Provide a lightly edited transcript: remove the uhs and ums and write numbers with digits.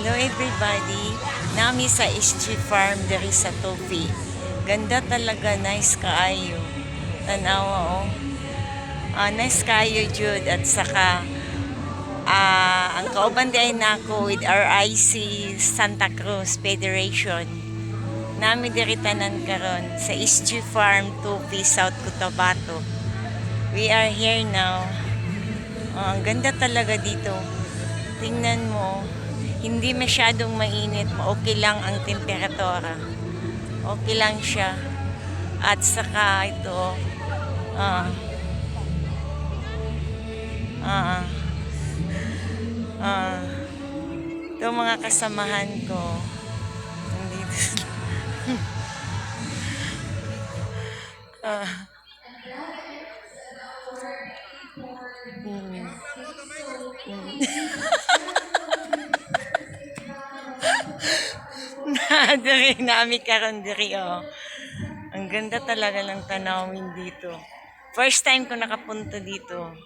Hello everybody, nami sa SG Farm diri sa Tofi. Ganda talaga, nice kaayo. Tanawa oh. Nice kaayo jud at saka ang kauban di ay nako with RIC Santa Cruz Federation. Nami diri tanan karon sa SG Farm Tofi, South Cotabato. We are here now. Ang ganda talaga dito. Tingnan mo. Hindi masyadong mainit, okay lang ang temperatura. Okay lang siya. At saka ito, ah, ah, ah, ito mga kasamahan ko. Nandito. ah, mm, diri nami karon diri oh. Ang ganda talaga ng tanawin dito. First time ko nakapunta dito.